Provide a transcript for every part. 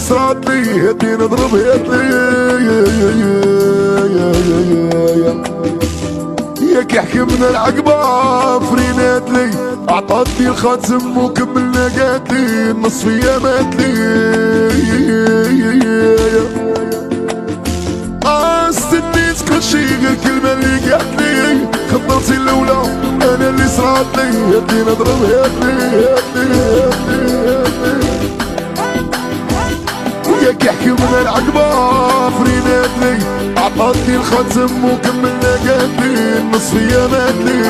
صرات لي يدي نضرب يدي ياك يحكمنا العقبة فرينات لي عطاتني الخاتم وكملنا قاتلي النص فيا ماتلي استنيت كل شي غير كلمة اللي قالتلي خطرتي الأولى أنا اللي صراتلي يدي نضرب يدي وياك يحكي من العقبة فرينات لي عطاتني الخاتم وكملنا قاتلي النص فيا ماتلي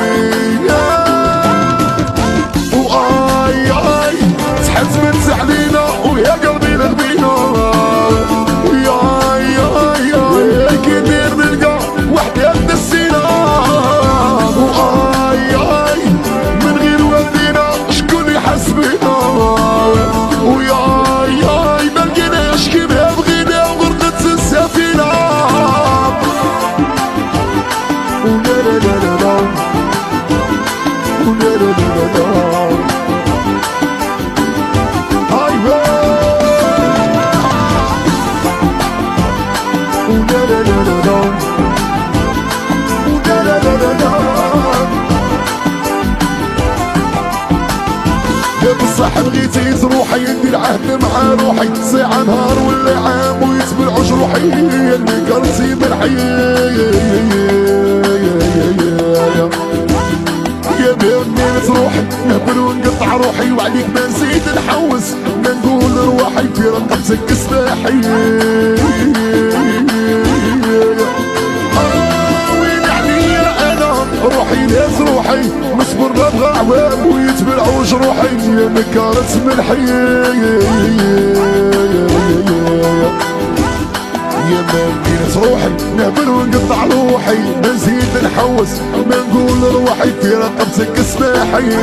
وآي آي سحبت من زحلينا ويا قلبي لغبينا ويا آي آي آي كي ندير نلقى وحدي قد السينا وآي آي من غير والدينا شكون يحس بينا ويا آي آي ما لقيناش كيما بغينا وغرقت السفينة ولا لا لا لا لا ولا لا لا لا بصح بغيتي تروحي ندير عهد مع روحي ساعة نهار ولا عام ويتبلعوا جروحي اللي كرتي بالحياة يا بيني تروحي نهبل ونقطع روحي وعليك ما نزيد نحوس ما نقول رواحي في رقبتك سلاحي روحي ناس روحي مصبر نبغى عوام ويتبلعوا جروحي يا نكارت ملحي يا ما بقيت روحي نهبل ونقطع روحي ما نزيد نحوس ما نقول روحي في رقبتك سماحي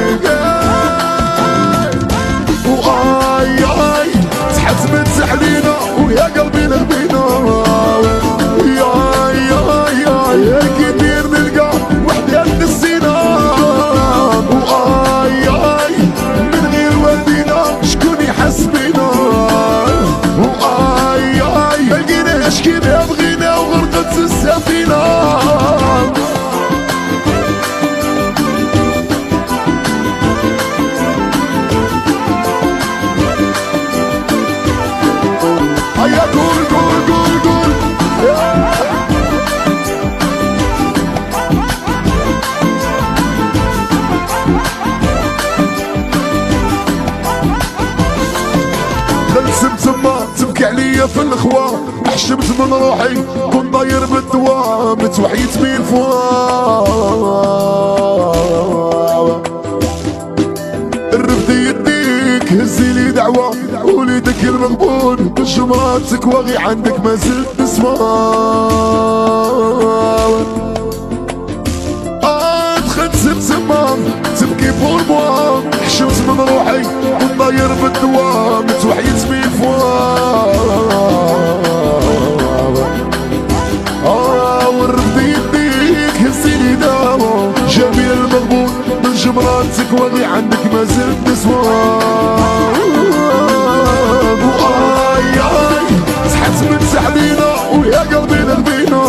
وآي آي سحبت من زحلينا ويا قلبي لغبينا ويا آي آي آي كي ندير نلقى وحدي قد السينا وآي آي من غير والدينا شكون يحس بينا وآي آي ما لقيناش كيما بغينا وغرقت السفينة هيا قول قول قول قول تما تبكي عليا في الخوا حشمت من روحي كنت طاير بالدوا متوحيت بين فوا الرفد يديك هزي لي دعوة وليدك المغبون بجمراتك واغي عندك ما زلت نسمع دخلت زمزمام تبكي فور بوا حشمت من روحي كنت طاير بالدوا متوحيت بين فوا والرفد يديك هزي لي دعوة جميل المغبون من جمراتك واغي عندك ما زلت نسوى وآي آي سحبت من زحلينا ويا قلبي لغبينا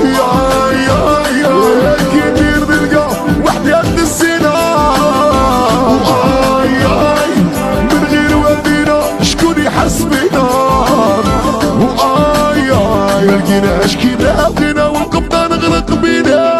يا آي آي آي كي ندير نلقى وحدي قد السينا وآي آي من غير والدينا شكون يحس بينا وآي آي ما لقيناش كيما بغينا والقبضة نغرق بينا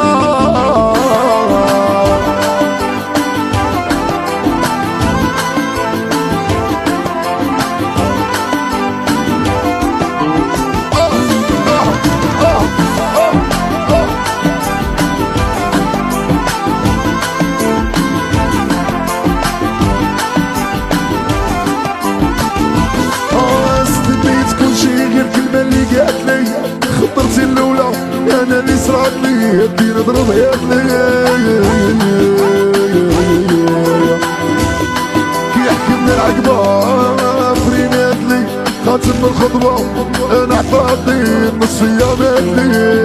خطرتي الأولى أنا اللي صرات لي يدي نضرب يدي كي يحكمنا العقبة فرينات لي خاتم الخطبة أنا حفاظي النص فيا ماتلي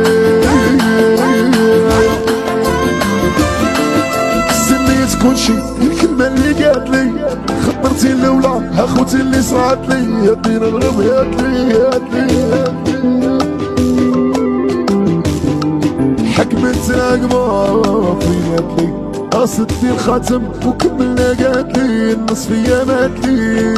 استنيت كل شي الكلمة اللي قالت لي خطرتي الأولى أخوتي اللي صرات لي يدينا الغم يدلي حكمت العقبة في يدلي قصدتي الخاتم وكملنا قاتلي النص فيا ماتلي